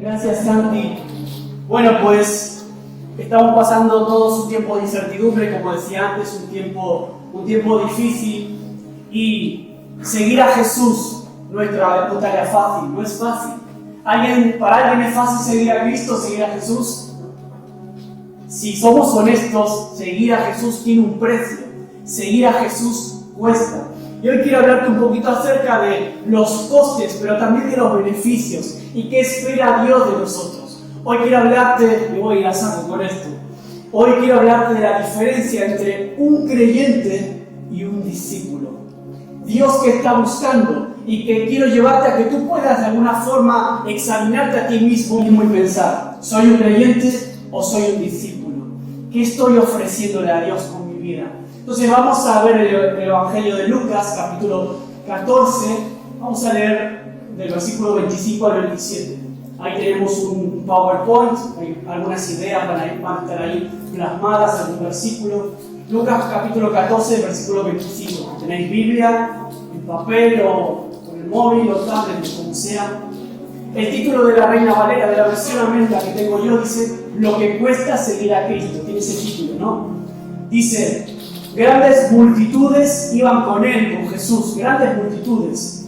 Gracias, Santi. Bueno, pues estamos pasando todos un tiempo de incertidumbre, como decía antes, un tiempo difícil, y seguir a Jesús no es tarea fácil, no es fácil. ¿Para alguien es fácil seguir a Cristo, seguir a Jesús? Si somos honestos, seguir a Jesús tiene un precio. Seguir a Jesús cuesta. Y hoy quiero hablarte un poquito acerca de los costes, pero también de los beneficios y qué espera Dios de nosotros. Hoy quiero hablarte, me voy a ir a saco con esto. Hoy quiero hablarte de la diferencia entre un creyente y un discípulo. Dios que está buscando y que quiero llevarte a que tú puedas de alguna forma examinarte a ti mismo y pensar: ¿soy un creyente o soy un discípulo? ¿Qué estoy ofreciéndole a Dios con mi vida? Entonces vamos a ver el Evangelio de Lucas, capítulo 14. Vamos a leer del versículo 25 al 27. Ahí tenemos un PowerPoint, hay algunas ideas van a estar ahí plasmadas en un versículo. Lucas capítulo 14, versículo 25. ¿Tenéis Biblia en papel o con el móvil o tablet, como sea? El título de la Reina Valera, de la versión amenda que tengo yo, dice: lo que cuesta seguir a Cristo. Tiene ese título, ¿no? Dice: grandes multitudes iban con él, con Jesús, grandes multitudes.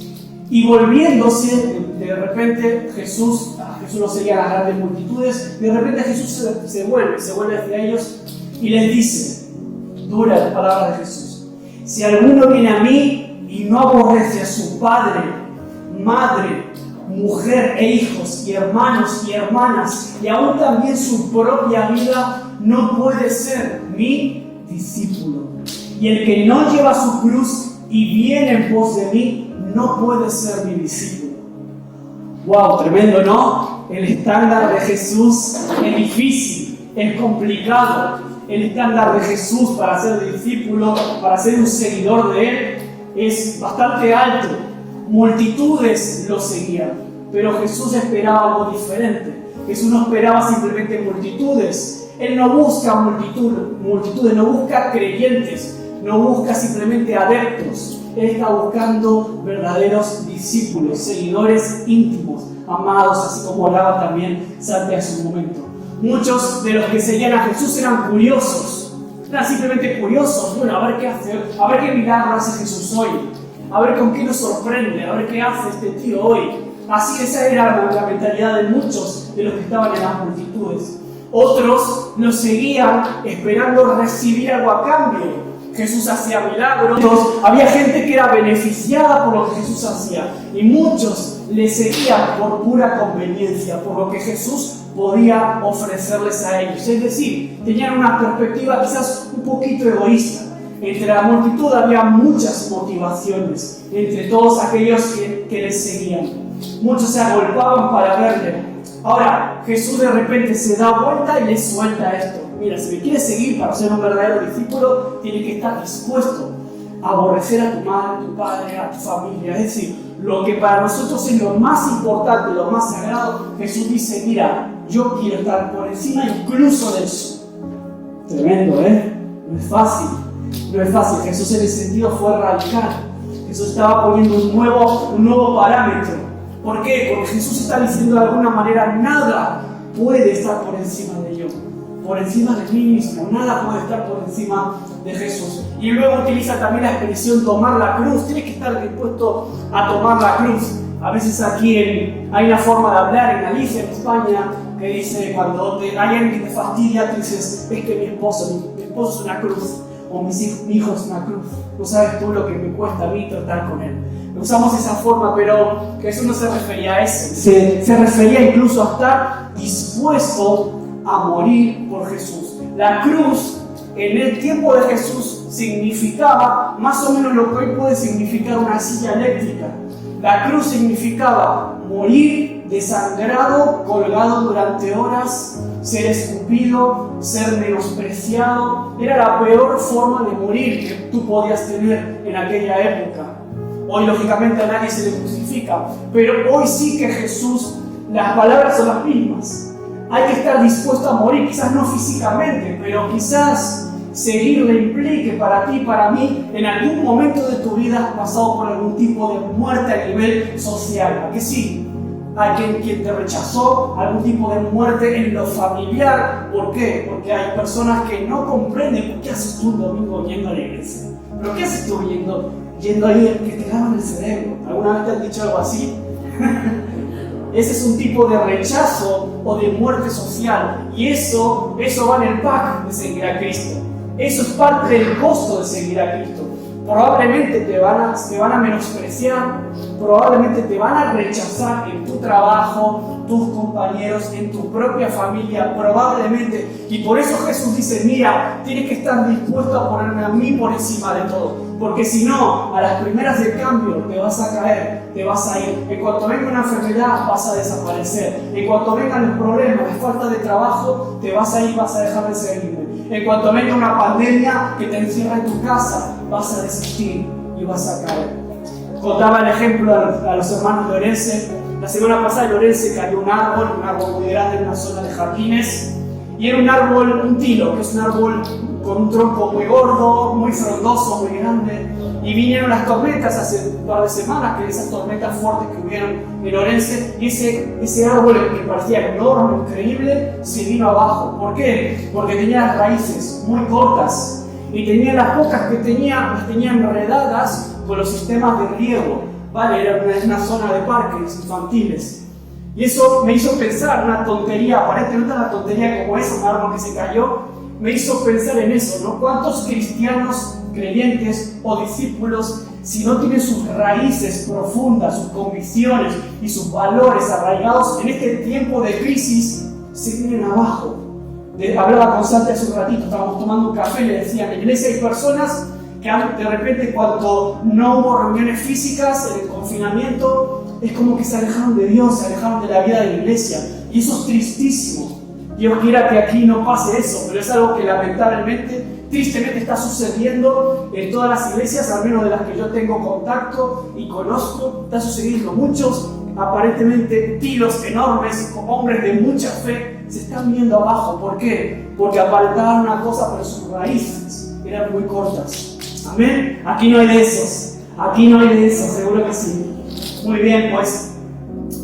Y volviéndose, de repente Jesús no seguía las grandes multitudes, de repente Jesús se vuelve hacia ellos y les dice, duras palabras de Jesús: si alguno viene a mí y no aborrece a su padre, madre, mujer e hijos, y hermanos y hermanas, y aún también su propia vida, no puede ser mi discípulo. Y el que no lleva su cruz y viene en pos de mí, no puede ser mi discípulo. ¡Wow! Tremendo, ¿no? El estándar de Jesús es difícil, es complicado. El estándar de Jesús para ser discípulo, para ser un seguidor de Él, es bastante alto. Multitudes lo seguían, pero Jesús esperaba algo diferente. Jesús no esperaba simplemente multitudes. Él no busca multitudes, no busca creyentes, no busca simplemente adeptos. Él está buscando verdaderos discípulos, seguidores íntimos, amados, así como hablaba también Santi hace un momento. Muchos de los que seguían a Jesús eran curiosos, eran simplemente curiosos. Bueno, a ver qué hace, a ver qué milagro hace Jesús hoy, a ver con qué nos sorprende, a ver qué hace este tío hoy. Así esa era la mentalidad de muchos de los que estaban en las multitudes. Otros lo seguían esperando recibir algo a cambio. Jesús hacía milagros, había gente que era beneficiada por lo que Jesús hacía, y muchos le seguían por pura conveniencia, por lo que Jesús podía ofrecerles a ellos. Es decir, tenían una perspectiva quizás un poquito egoísta. Entre la multitud había muchas motivaciones, entre todos aquellos que les seguían. Muchos se agolpaban para verle. Ahora, Jesús de repente se da vuelta y les suelta esto. Mira, si me quieres seguir para ser un verdadero discípulo, tienes que estar dispuesto a aborrecer a tu madre, a tu padre, a tu familia. Es decir, lo que para nosotros es lo más importante, lo más sagrado, Jesús dice: mira, yo quiero estar por encima incluso de eso. Tremendo, ¿eh? No es fácil. No es fácil. Jesús en ese sentido fue radical. Jesús estaba poniendo un nuevo parámetro. ¿Por qué? Porque Jesús está diciendo de alguna manera: nada puede estar por encima de yo, por encima de mí mismo, nada puede estar por encima de Jesús. Y luego utiliza también la expresión tomar la cruz. Tienes que estar dispuesto a tomar la cruz. A veces aquí hay una forma de hablar en Galicia, en España, que dice, cuando hay alguien que te fastidia, tú dices: es que mi esposo es una cruz, o mi hijo es una cruz. No sabes tú lo que me cuesta a mí tratar con él. Usamos esa forma, pero Jesús no se refería a eso. Se refería incluso a estar dispuesto a morir por Jesús. La cruz, en el tiempo de Jesús, significaba más o menos lo que hoy puede significar una silla eléctrica. La cruz significaba morir desangrado, colgado durante horas, ser escupido, ser menospreciado. Era la peor forma de morir que tú podías tener en aquella época. Hoy, lógicamente, a nadie se le crucifica, pero hoy sí que Jesús, las palabras son las mismas. Hay que estar dispuesto a morir, quizás no físicamente, pero quizás seguirle implique para ti, para mí, en algún momento de tu vida has pasado por algún tipo de muerte a nivel social. ¿A que sí? alguien quien te rechazó, algún tipo de muerte en lo familiar. ¿Por qué? Porque hay personas que no comprenden qué haces tú un domingo yendo a la iglesia. ¿Pero qué haces tú yendo ahí que te lavan el cerebro? ¿Alguna vez te han dicho algo así? Ese es un tipo de rechazo o de muerte social. Y eso va en el pack de seguir a Cristo. Eso es parte del costo de seguir a Cristo. Probablemente te van a menospreciar, probablemente te van a rechazar en tu trabajo, tus compañeros, en tu propia familia, probablemente. Y por eso Jesús dice, mira, tienes que estar dispuesto a ponerme a mí por encima de todo. Porque si no, a las primeras de cambio te vas a caer, te vas a ir. En cuanto venga una enfermedad, vas a desaparecer. En cuanto vengan los problemas, la falta de trabajo, te vas a ir, vas a dejar de seguirme. En cuanto venga una pandemia que te encierra en tu casa, vas a desistir y vas a caer. Contaba el ejemplo a los hermanos de Orense. La semana pasada en Orense cayó un árbol muy grande en una zona de jardines. Y era un árbol, un tilo, que es un árbol con un tronco muy gordo, muy frondoso, muy grande. Y vinieron las tormentas hace un par de semanas, que esas tormentas fuertes que hubieron en Orense, y ese árbol que parecía enorme, increíble, se vino abajo. ¿Por qué? Porque tenía las raíces muy cortas y tenía las pocas que tenía, las tenía enredadas con los sistemas de riego. ¿Vale? Era una zona de parques infantiles. Y eso me hizo pensar, una tontería, aparentemente una tontería como esa, un árbol que se cayó, me hizo pensar en eso, ¿no? ¿Cuántos cristianos, creyentes o discípulos, si no tienen sus raíces profundas, sus convicciones y sus valores arraigados en este tiempo de crisis, se vienen abajo? Hablaba con Santi hace un ratito, estábamos tomando un café y le decía, en la iglesia hay personas que de repente cuando no hubo reuniones físicas en el confinamiento, es como que se alejaron de Dios, se alejaron de la vida de la iglesia. Y eso es tristísimo. Dios quiera que aquí no pase eso, pero es algo que lamentablemente, tristemente está sucediendo en todas las iglesias, al menos de las que yo tengo contacto y conozco. Está sucediendo muchos, aparentemente tiros enormes, hombres de mucha fe, se están viendo abajo. ¿Por qué? Porque aparentaban una cosa, pero sus raíces eran muy cortas. Amén. Aquí no hay de esos. Aquí no hay de esos, seguro que sí. Muy bien, pues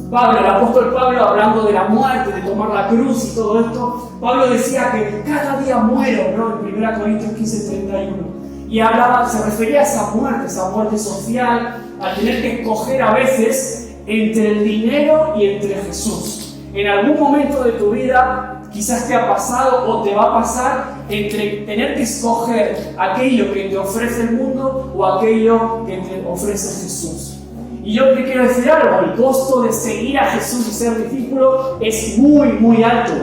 Pablo, el apóstol Pablo, hablando de la muerte, de tomar la cruz y todo esto, Pablo decía que cada día muero, ¿no? En 1 Corintios 15:31. Y hablaba, se refería a esa muerte social, a tener que escoger a veces entre el dinero y entre Jesús. En algún momento de tu vida quizás te ha pasado o te va a pasar entre tener que escoger aquello que te ofrece el mundo o aquello que te ofrece Jesús. Y yo te quiero decir algo, el costo de seguir a Jesús y ser discípulo es muy, muy alto.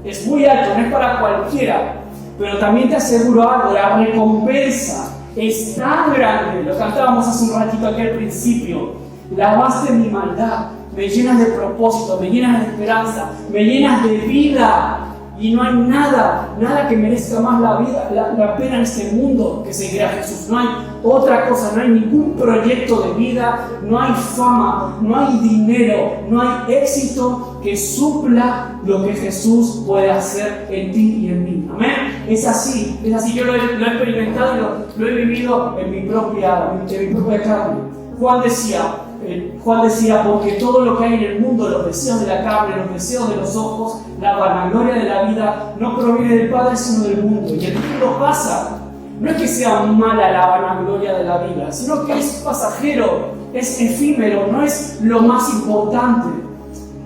Es muy alto, no es para cualquiera. Pero también te aseguro algo, la recompensa es tan grande. Lo cantábamos hace un ratito aquí al principio. Lavaste mi maldad, me llenas de propósito, me llenas de esperanza, me llenas de vida. Y no hay nada que merezca más la pena en este mundo que seguir a Jesús. No hay otra cosa, no hay ningún proyecto de vida, no hay fama, no hay dinero, no hay éxito que supla lo que Jesús puede hacer en ti y en mí. Amén. Es así. Yo lo he experimentado y lo he vivido en mi propia carne. Juan decía, porque todo lo que hay en el mundo, los deseos de la carne, los deseos de los ojos, la vanagloria de la vida, no proviene del Padre sino del mundo. Y el mundo pasa. No es que sea mala la vanagloria de la vida, sino que es pasajero, es efímero, no es lo más importante.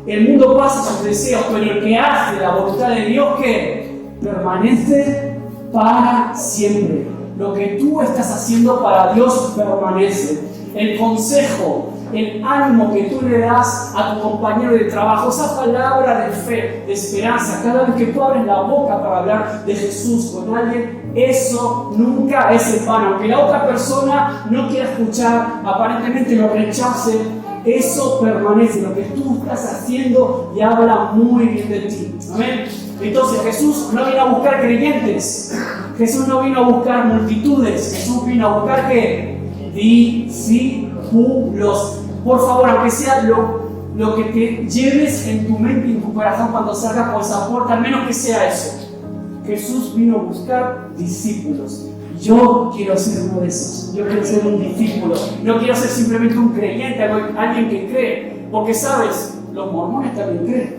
El mundo pasa sus deseos, pero el que hace la voluntad de Dios, que permanece para siempre. Lo que tú estás haciendo para Dios permanece. El consejo, el ánimo que tú le das a tu compañero de trabajo, esa palabra de fe, de esperanza, cada vez que tú abres la boca para hablar de Jesús con alguien, eso nunca es en vano. Aunque la otra persona no quiera escuchar, aparentemente lo rechace, eso permanece. Lo que tú estás haciendo y habla muy bien de ti. Amén. Entonces Jesús no vino a buscar creyentes, Jesús no vino a buscar multitudes, Jesús vino a buscar ¿qué? Discípulos. Por favor, aunque sea lo que te lleves en tu mente y en tu corazón cuando salgas por esa puerta, al menos que sea eso. Jesús vino a buscar discípulos. Yo quiero ser uno de esos. Yo quiero ser un discípulo. No quiero ser simplemente un creyente, alguien que cree. Porque sabes, los mormones también creen,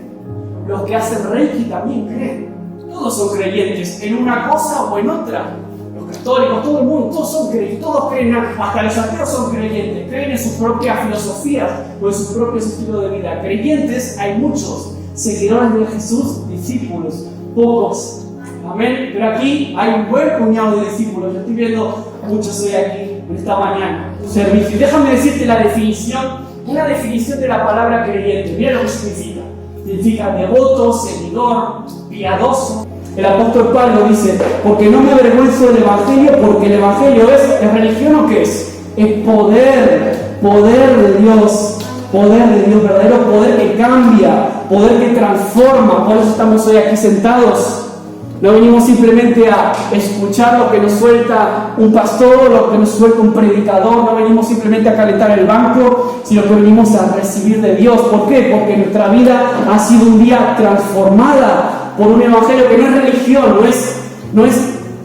los que hacen Reiki también creen. Todos son creyentes en una cosa o en otra. Los católicos, todo el mundo, todos son creyentes, todos creen, hasta los ateos son creyentes, creen en sus propias filosofías o en sus propios estilos de vida. Creyentes hay muchos, seguidores de Jesús, discípulos, pocos. Amén. Pero aquí hay un buen puñado de discípulos. Yo estoy viendo muchos hoy aquí, en esta mañana, tu servicio. Déjame decirte la definición, una definición de la palabra creyente. Mira lo que significa. Significa devoto, seguidor, piadoso. El apóstol Pablo dice, porque no me avergüenzo del Evangelio, porque el Evangelio ¿es religión o qué es? Es poder de Dios, verdadero poder que cambia, poder que transforma. Por eso estamos hoy aquí sentados. No venimos simplemente a escuchar lo que nos suelta un pastor, lo que nos suelta un predicador, no venimos simplemente a calentar el banco, sino que venimos a recibir de Dios. ¿Por qué? Porque nuestra vida ha sido un día transformada por un evangelio que no es religión,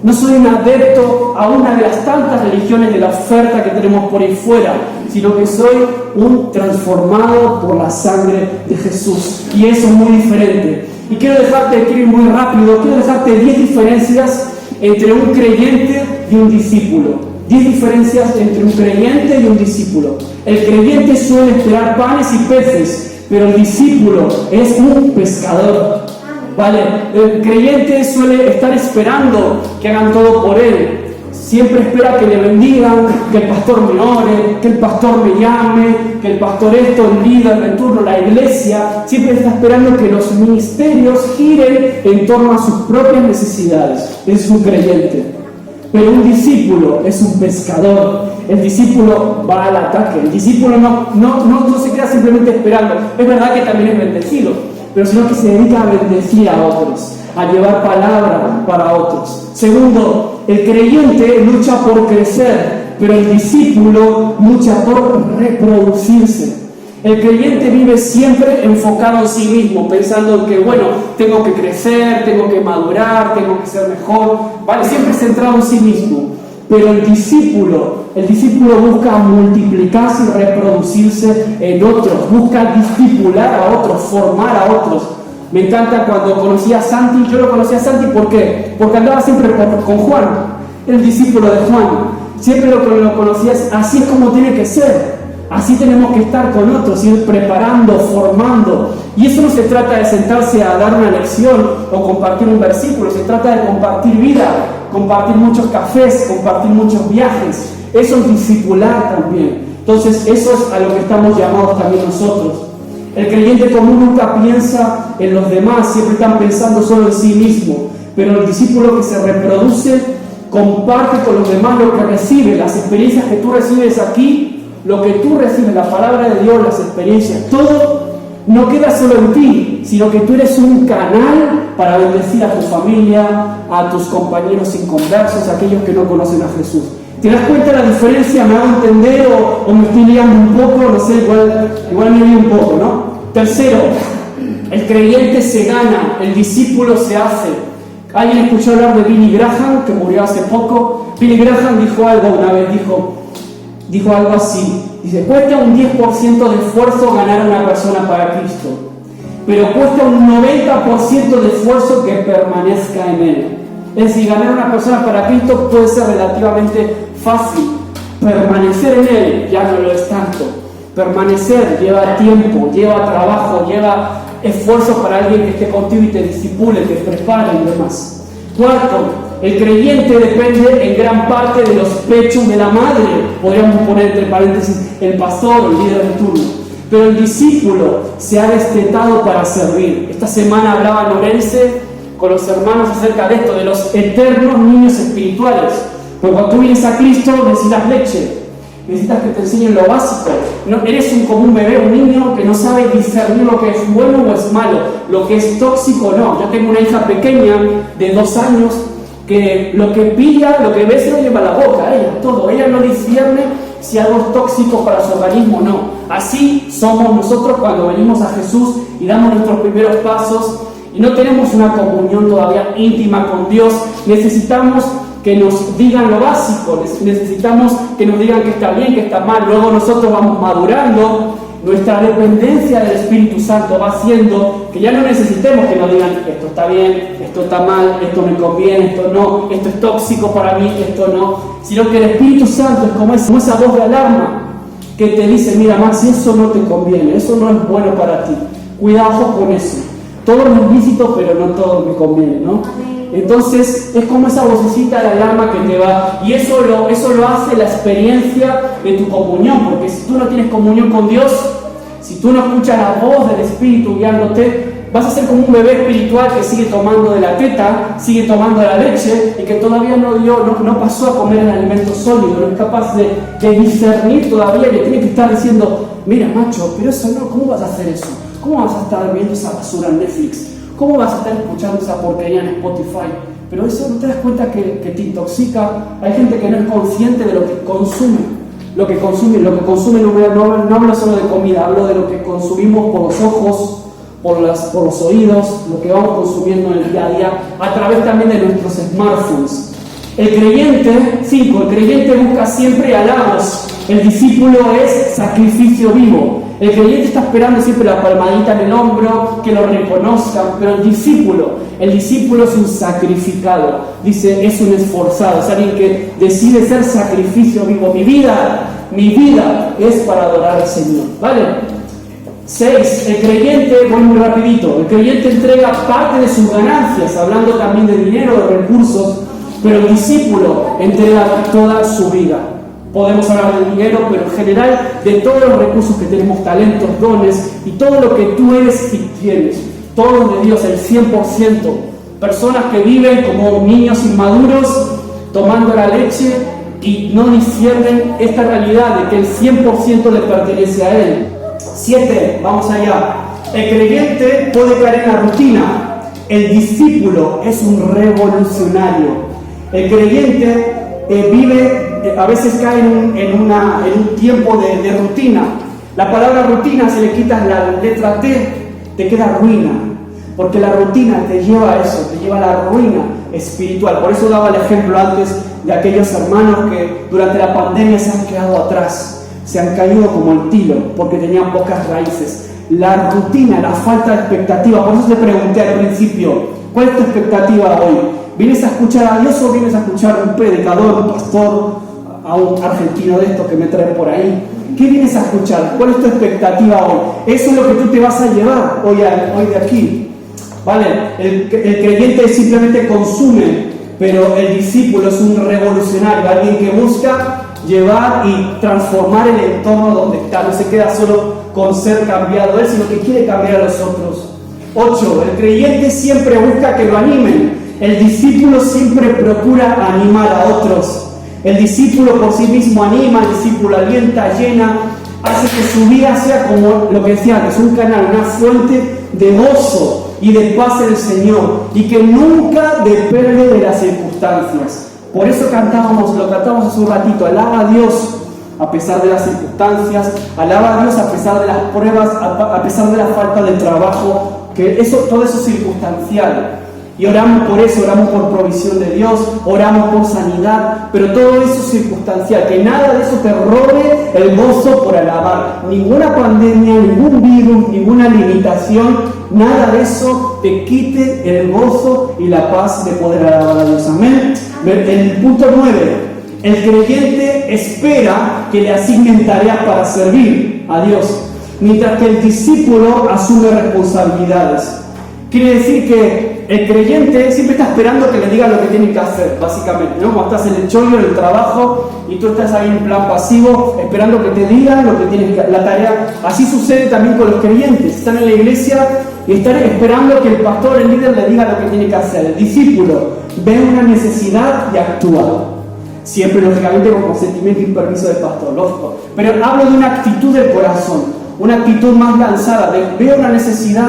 no soy un adepto a una de las tantas religiones de la oferta que tenemos por ahí fuera, sino que soy un transformado por la sangre de Jesús. Y eso es muy diferente. Y quiero ir muy rápido, quiero dejarte 10 diferencias entre un creyente y un discípulo. 10 diferencias entre un creyente y un discípulo. El creyente suele esperar panes y peces, pero el discípulo es un pescador. ¿Vale? El creyente suele estar esperando que hagan todo por él. Siempre espera que le bendigan, que el pastor me ore, que el pastor me llame, que el pastor esto, el líder de turno, la iglesia. Siempre está esperando que los ministerios giren en torno a sus propias necesidades. Es un creyente. Pero un discípulo es un pescador. El discípulo va al ataque. El discípulo no se queda simplemente esperando. Es verdad que también es bendecido, pero sino que se dedica a bendecir a otros, a llevar palabra para otros. Segundo, el creyente lucha por crecer, pero el discípulo lucha por reproducirse. El creyente vive siempre enfocado en sí mismo, pensando que, tengo que crecer, tengo que madurar, tengo que ser mejor, ¿vale? Siempre centrado en sí mismo. Pero el discípulo busca multiplicarse y reproducirse en otros, busca discipular a otros, formar a otros. Me encanta cuando conocí a Santi. Yo lo conocí a Santi, ¿por qué? Porque andaba siempre con Juan, el discípulo de Juan. Siempre lo conocías, así es como tiene que ser. Así tenemos que estar con otros, ir preparando, formando. Y eso no se trata de sentarse a dar una lección o compartir un versículo, se trata de compartir vida, compartir muchos cafés, compartir muchos viajes. Eso es discipular también. Entonces, eso es a lo que estamos llamados también nosotros. El creyente común nunca piensa en los demás, siempre están pensando solo en sí mismo. Pero el discípulo que se reproduce comparte con los demás lo que recibe, las experiencias que tú recibes aquí, lo que tú recibes, la palabra de Dios, las experiencias, todo no queda solo en ti, sino que tú eres un canal para bendecir a tu familia, a tus compañeros inconversos, a aquellos que no conocen a Jesús. ¿Te das cuenta de la diferencia? ¿Me hago entender o me estoy liando un poco? No sé, igual me lío un poco, ¿no? Tercero, el creyente se gana, el discípulo se hace. ¿Alguien escuchó hablar de Billy Graham, que murió hace poco? Billy Graham dijo algo una vez, dijo algo así. Dice, cuesta un 10% de esfuerzo ganar a una persona para Cristo, pero cuesta un 90% de esfuerzo que permanezca en Él. Es decir, ganar a una persona para Cristo puede ser relativamente fácil. Permanecer en Él ya no lo es tanto. Permanecer lleva tiempo, lleva trabajo, lleva esfuerzo para alguien que esté contigo y te discipule, te prepare y demás. Cuarto, el creyente depende en gran parte de los pechos de la madre. Podríamos poner entre paréntesis el pastor o el líder de turno. Pero el discípulo se ha destetado para servir. Esta semana hablaba Lorense con los hermanos acerca de esto, de los eternos niños espirituales. Porque cuando tú vienes a Cristo necesitas leche, necesitas que te enseñen lo básico. No, eres como un bebé, un niño que no sabe discernir lo que es bueno o es malo, lo que es tóxico o no. Yo tengo una hija pequeña de 2 años que lo que pilla, lo que ve se lo lleva a la boca, ella no discierne si algo es tóxico para su organismo o no. Así somos nosotros cuando venimos a Jesús y damos nuestros primeros pasos y no tenemos una comunión todavía íntima con Dios. Necesitamos que nos digan lo básico, necesitamos que nos digan que está bien, que está mal. Luego nosotros vamos madurando nuestra dependencia del Espíritu Santo va haciendo que ya no necesitemos que nos digan esto está bien, esto está mal, esto me conviene, esto no, esto es tóxico para mí, esto no, sino que el Espíritu Santo es como esa voz de alarma que te dice, mira Maxi, eso no te conviene, eso no es bueno para ti, cuidado con eso, todo es lícito pero no todo me conviene, ¿no? Entonces es como esa vocecita de alarma que te va, y eso lo hace la experiencia de tu comunión, porque si tú no tienes comunión con Dios, si tú no escuchas la voz del Espíritu guiándote, vas a ser como un bebé espiritual que sigue tomando de la teta, sigue tomando la leche y que todavía no pasó a comer el alimento sólido, no es capaz de discernir todavía, le tiene que estar diciendo, mira macho, pero eso no, ¿cómo vas a hacer eso? ¿Cómo vas a estar viendo esa basura en Netflix? ¿Cómo vas a estar escuchando esa porquería en Spotify? Pero eso no te das cuenta que te intoxica. Hay gente que no es consciente de lo que consume. Lo que consume no hablo solo de comida, hablo de lo que consumimos por los ojos, por los oídos, lo que vamos consumiendo en el día a día, a través también de nuestros smartphones. El creyente busca siempre halagos. El discípulo es sacrificio vivo. El creyente está esperando siempre la palmadita en el hombro, que lo reconozcan, pero el discípulo es un sacrificado. Dice, es un esforzado, es alguien que decide ser sacrificio vivo. Mi vida es para adorar al Señor, ¿vale? 6. El creyente, voy muy rapidito, el creyente entrega parte de sus ganancias, hablando también de dinero, de recursos, pero el discípulo entrega toda su vida. Podemos hablar de dinero, pero en general de todos los recursos que tenemos, talentos, dones y todo lo que tú eres y tienes. Todo de Dios, el 100%. Personas que viven como niños inmaduros, tomando la leche y no disciernen esta realidad de que el 100% le pertenece a Él. 7. Vamos allá. El creyente puede caer en la rutina. El discípulo es un revolucionario. El creyente a veces cae en un tiempo de rutina. La palabra rutina, si le quitas la letra T, te queda ruina, porque la rutina te lleva a eso, te lleva a la ruina espiritual. Por eso daba el ejemplo antes de aquellos hermanos que durante la pandemia se han quedado atrás, se han caído como el tilo, porque tenían pocas raíces. La rutina, la falta de expectativa. Por eso te pregunté al principio, ¿cuál es tu expectativa hoy? ¿Vienes a escuchar a Dios o vienes a escuchar a un predicador, un pastor, a un argentino de estos que me traen por ahí? ¿Qué vienes a escuchar? ¿Cuál es tu expectativa hoy? Eso es lo que tú te vas a llevar hoy de aquí. ¿Vale? El creyente simplemente consume, pero el discípulo es un revolucionario, alguien que busca llevar y transformar el entorno donde está. No se queda solo con ser cambiado él, sino que quiere cambiar a los otros. 8. El creyente siempre busca que lo animen. El discípulo siempre procura animar a otros. El discípulo por sí mismo anima, el discípulo alienta, llena, hace que su vida sea como lo que decía antes, un canal, una fuente de gozo y de paz en el Señor, y que nunca depende de las circunstancias. Por eso lo cantamos hace un ratito, alaba a Dios a pesar de las circunstancias, alaba a Dios a pesar de las pruebas, a pesar de la falta de trabajo, que todo eso es circunstancial. Y oramos por eso, oramos por provisión de Dios, oramos por sanidad, pero todo eso es circunstancial, que nada de eso te robe el gozo por alabar. Ninguna pandemia, ningún virus, ninguna limitación, nada de eso te quite el gozo y la paz de poder alabar a Dios. Amén. El punto 9, el creyente espera que le asignen tareas para servir a Dios, mientras que el discípulo asume responsabilidades. Quiere decir que el creyente siempre está esperando que le digan lo que tiene que hacer, básicamente, ¿no? Cuando estás en el chollo, en el trabajo, y tú estás ahí en plan pasivo, esperando que te digan lo que tienes que hacer, la tarea. Así sucede también con los creyentes. Están en la iglesia y están esperando que el pastor, el líder, le diga lo que tiene que hacer. El discípulo ve una necesidad y actúa. Siempre, lógicamente, con consentimiento y permiso del pastor, lógico. Pero hablo de una actitud del corazón, una actitud más lanzada, de veo una necesidad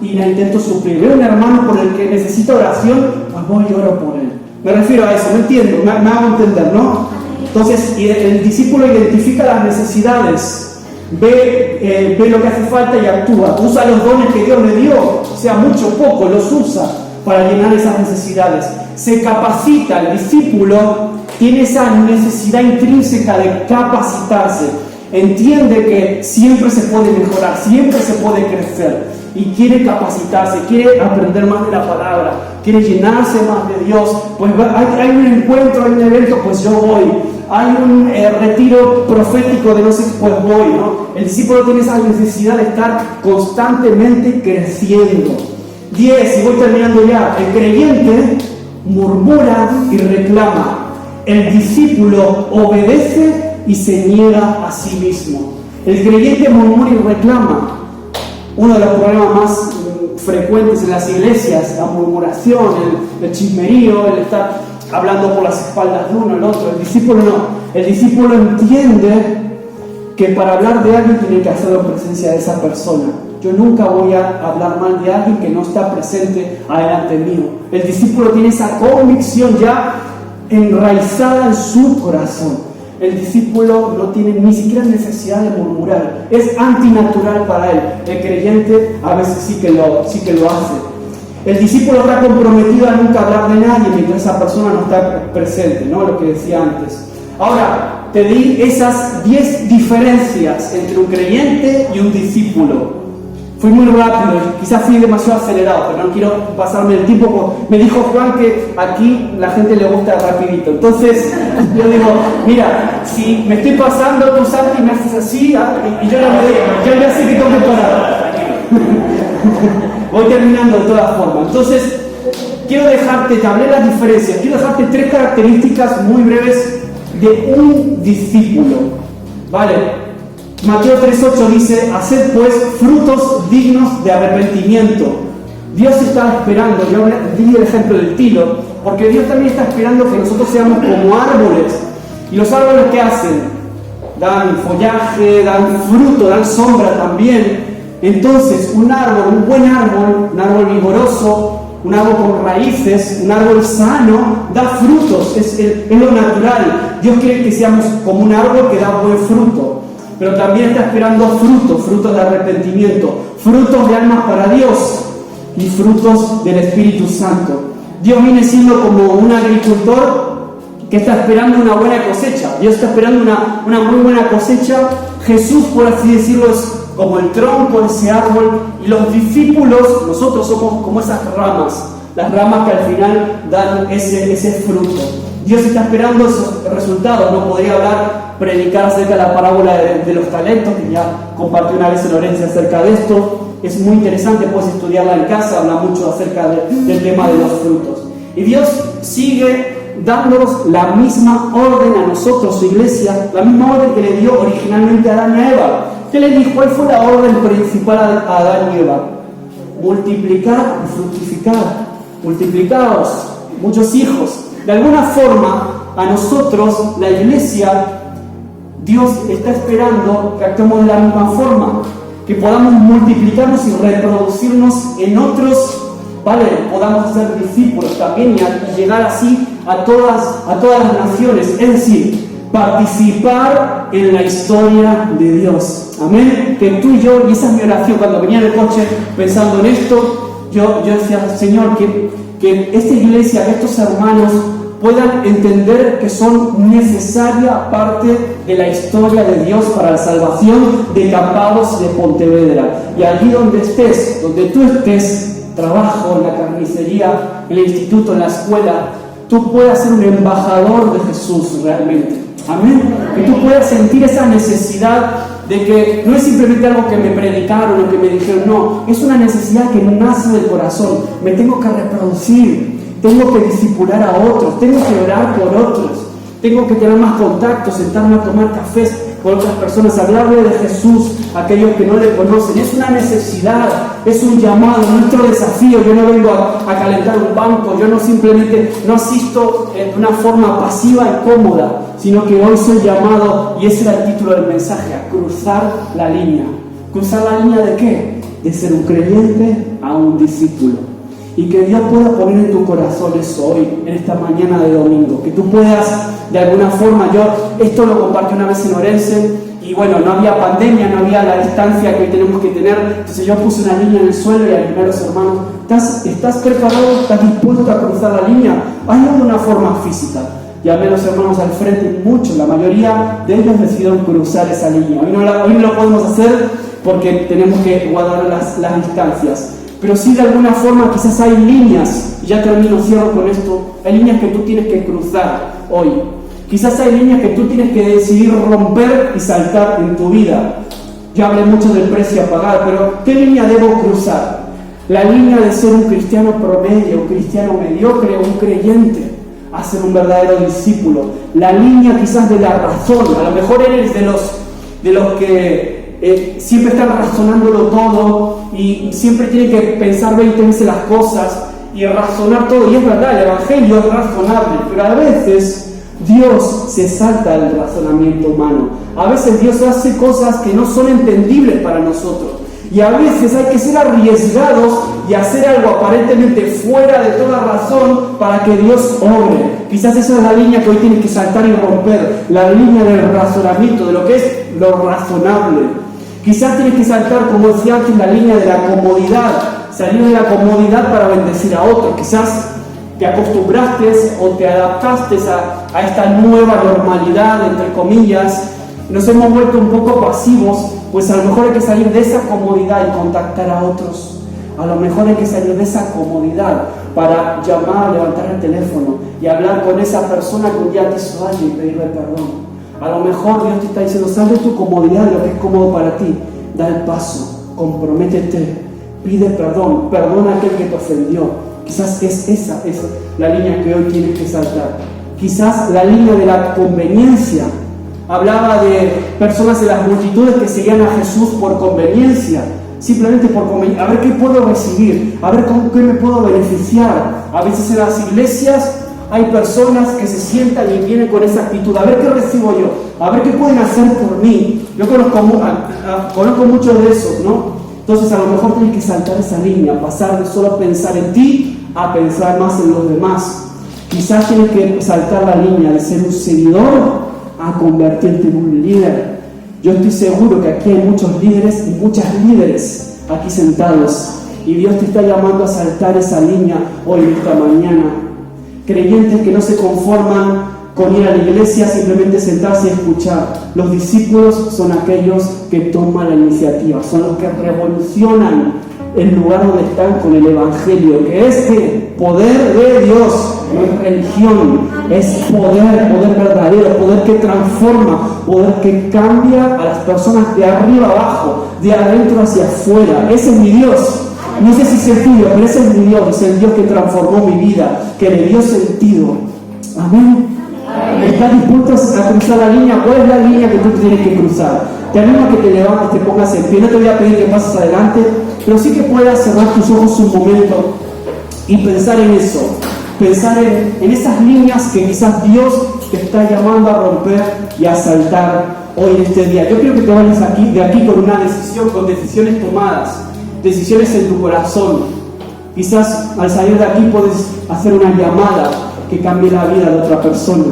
y la intento suplir. Veo un hermano por el que necesita oración, pues voy y oro por él. Me refiero a eso, ¿me entiendo? Me hago entender, ¿no? Entonces, el discípulo identifica las necesidades, ve lo que hace falta y actúa. Usa los dones que Dios le dio, sea mucho o poco, los usa para llenar esas necesidades. Se capacita, el discípulo tiene esa necesidad intrínseca de capacitarse. entiende que siempre se puede mejorar, siempre se puede crecer y quiere capacitarse, quiere aprender más de la palabra, quiere llenarse más de Dios, pues hay un encuentro, hay un evento, pues yo voy. Hay un retiro profético de no sé, pues voy, ¿no? El discípulo tiene esa necesidad de estar constantemente creciendo. 10, y voy terminando ya. El creyente murmura y reclama. El discípulo obedece y se niega a sí mismo. El creyente murmura y reclama. Uno de los problemas más frecuentes en las iglesias, la murmuración, el chismerío, el estar hablando por las espaldas de uno, el otro. El discípulo no. El discípulo entiende que para hablar de alguien tiene que hacerlo en presencia de esa persona. Yo nunca voy a hablar mal de alguien que no está presente adelante mío. El discípulo tiene esa convicción ya enraizada en su corazón. El discípulo no tiene ni siquiera necesidad de murmurar. Es antinatural para él. El creyente a veces sí que lo hace. El discípulo está comprometido a nunca hablar de nadie mientras esa persona no está presente, ¿no? Lo que decía antes. Ahora, te di esas 10 diferencias entre un creyente y un discípulo. Fui muy rápido, quizás fui demasiado acelerado, pero no quiero pasarme el tiempo. Me dijo Juan que aquí la gente le gusta rapidito. Entonces, yo digo, mira, si me estoy pasando, tú saltas y me haces así, y yo ya sé que tengo que parar. Voy terminando de todas formas. Entonces, quiero dejarte, te hablé las diferencias, quiero dejarte 3 características muy breves de un discípulo. ¿Vale? Mateo 3:8 dice, haced pues frutos dignos de arrepentimiento. Dios está esperando, yo di el ejemplo del tilo, porque Dios también está esperando que nosotros seamos como árboles. ¿Y los árboles qué hacen? Dan follaje, dan fruto, dan sombra también. Entonces, un árbol, un buen árbol, un árbol vigoroso, un árbol con raíces, un árbol sano, da frutos, es lo natural. Dios quiere que seamos como un árbol que da buen fruto, pero también está esperando frutos de arrepentimiento, frutos de almas para Dios y frutos del Espíritu Santo. Dios viene siendo como un agricultor que está esperando una buena cosecha. Dios está esperando una muy buena cosecha. Jesús, por así decirlo, es como el tronco de ese árbol, y los discípulos, nosotros somos como esas ramas, las ramas que al final dan ese fruto. Dios está esperando esos resultados. No podría predicar acerca de la parábola de los talentos, que ya compartí una vez en Orense acerca de esto. Es muy interesante, puedes estudiarla en casa, habla mucho acerca del tema de los frutos. Y Dios sigue dándonos la misma orden a nosotros, su iglesia, la misma orden que le dio originalmente a Adán y a Eva. ¿Qué le dijo? ¿Cuál fue la orden principal a Adán y Eva? Multiplicar y fructificar. Multiplicaos, muchos hijos. De alguna forma, a nosotros, la iglesia, Dios está esperando que actuemos de la misma forma, que podamos multiplicarnos y reproducirnos en otros, ¿vale? Podamos ser discípulos también y llegar así a todas las naciones. Es decir, participar en la historia de Dios. Amén. Que tú y yo, y esa es mi oración cuando venía en el coche pensando en esto, yo decía, Señor, que esta iglesia, que estos hermanos puedan entender que son necesaria parte de la historia de Dios para la salvación de Campados y de Pontevedra. Y allí donde estés, donde tú estés, trabajo, en la carnicería, en el instituto, en la escuela, tú puedas ser un embajador de Jesús realmente. Amén. Que tú puedas sentir esa necesidad de que no es simplemente algo que me predicaron o que me dijeron, no, es una necesidad que nace del corazón. Me tengo que reproducir, tengo que discipular a otros, tengo que orar por otros, tengo que tener más contacto, sentarme a tomar cafés con otras personas, hablarle de Jesús a aquellos que no le conocen. Es una necesidad, es un llamado, nuestro desafío. Yo no vengo a calentar un banco, yo no simplemente no asisto de una forma pasiva y cómoda, sino que hoy soy llamado, y ese era el título del mensaje, a cruzar la línea. ¿Cruzar la línea de qué? De ser un creyente a un discípulo. Y que Dios pueda poner en tu corazón eso hoy, en esta mañana de domingo. Que tú puedas, de alguna forma, esto lo compartí una vez en Orense, y bueno, no había pandemia, no había la distancia que hoy tenemos que tener. Entonces yo puse una línea en el suelo y animé a los hermanos, ¿estás preparado? ¿Estás dispuesto a cruzar la línea? Hazlo de una forma física. Llamé a los hermanos al frente, muchos, la mayoría de ellos decidieron cruzar esa línea. Hoy no lo podemos hacer porque tenemos que guardar las distancias. Pero sí, de alguna forma, quizás hay líneas, y ya termino, cierro con esto, hay líneas que tú tienes que cruzar hoy. Quizás hay líneas que tú tienes que decidir romper y saltar en tu vida. Ya hablé mucho del precio a pagar, pero ¿qué línea debo cruzar? La línea de ser un cristiano promedio, un cristiano mediocre, un creyente, a ser un verdadero discípulo. La línea quizás de la razón. A lo mejor eres de los que siempre están razonándolo todo y siempre tienen que pensar 20 veces las cosas y razonar todo. Y es verdad, el Evangelio es razonable, pero a veces Dios se salta del razonamiento humano. A veces Dios hace cosas que no son entendibles para nosotros. Y a veces hay que ser arriesgados y hacer algo aparentemente fuera de toda razón para que Dios obre. Quizás esa es la línea que hoy tienes que saltar y romper, la línea del razonamiento, de lo que es lo razonable. Quizás tienes que saltar, como decía antes, la línea de la comodidad, salir de la comodidad para bendecir a otros. Quizás te acostumbraste o te adaptaste a esta nueva normalidad, entre comillas. Nos hemos vuelto un poco pasivos, pues a lo mejor hay que salir de esa comodidad y contactar a otros. A lo mejor hay que salir de esa comodidad para llamar, levantar el teléfono y hablar con esa persona que un día te hizo daño y pedirle perdón. A lo mejor Dios te está diciendo, sal de tu comodidad, lo que es cómodo para ti. Da el paso, comprométete, pide perdón, perdona a aquel que te ofendió. Quizás es esa la línea que hoy tienes que saltar. Quizás la línea de la conveniencia. Hablaba de personas de las multitudes que seguían a Jesús por conveniencia, simplemente por conveniencia. A ver qué puedo recibir, a ver con qué me puedo beneficiar. A veces en las iglesias hay personas que se sientan y vienen con esa actitud, a ver qué recibo yo, a ver qué pueden hacer por mí. Yo conozco muchos de esos, ¿no? Entonces a lo mejor tienes que saltar esa línea, pasar de solo pensar en ti a pensar más en los demás. Quizás tienes que saltar la línea de ser un seguidor a convertirte en un líder. Yo estoy seguro que aquí hay muchos líderes y muchas líderes aquí sentados, y Dios te está llamando a saltar esa línea hoy, esta mañana. Creyentes que no se conforman con ir a la iglesia, simplemente sentarse y escuchar. Los discípulos son aquellos que toman la iniciativa, son los que revolucionan el lugar donde están con el Evangelio, que es el poder de Dios, no es religión, es poder verdadero, poder que transforma, poder que cambia a las personas de arriba abajo, de adentro hacia afuera. Ese es mi Dios. No sé si es sencillo, pero ese es mi Dios, es el Dios que transformó mi vida, que le dio sentido. Amén. ¿Estás dispuesto a cruzar la línea? ¿Cuál es la línea que tú tienes que cruzar? Te animo a que te levantes, te pongas en pie. No te voy a pedir que pases adelante, pero sí que puedas cerrar tus ojos un momento y pensar en eso. Pensar en esas líneas que quizás Dios te está llamando a romper y a saltar hoy en este día. Yo quiero que te vayas de aquí con una decisión, con decisiones tomadas, decisiones en tu corazón. Quizás al salir de aquí puedes hacer una llamada que cambie la vida de otra persona.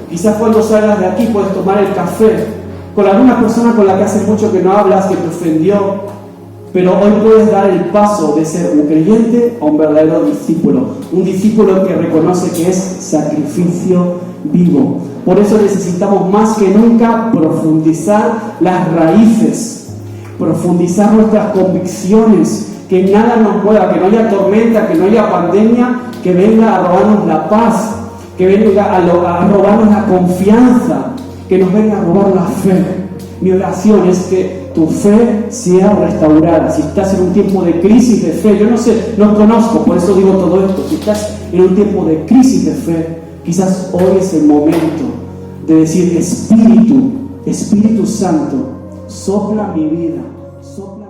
Quizás cuando salgas de aquí puedes tomar el café con alguna persona con la que hace mucho que no hablas, que te ofendió, pero hoy puedes dar el paso de ser un creyente a un verdadero discípulo, un discípulo que reconoce que es sacrificio vivo. Por eso necesitamos más que nunca profundizar las raíces, profundizar nuestras convicciones, que nada nos mueva, que no haya tormenta, que no haya pandemia, que venga a robarnos la paz, que venga a robarnos la confianza, que nos venga a robar la fe. Mi oración es que tu fe sea restaurada. Si estás en un tiempo de crisis de fe, yo no sé, no conozco, por eso digo todo esto. Si estás en un tiempo de crisis de fe, quizás hoy es el momento de decir: Espíritu Santo, sopla mi vida, sopla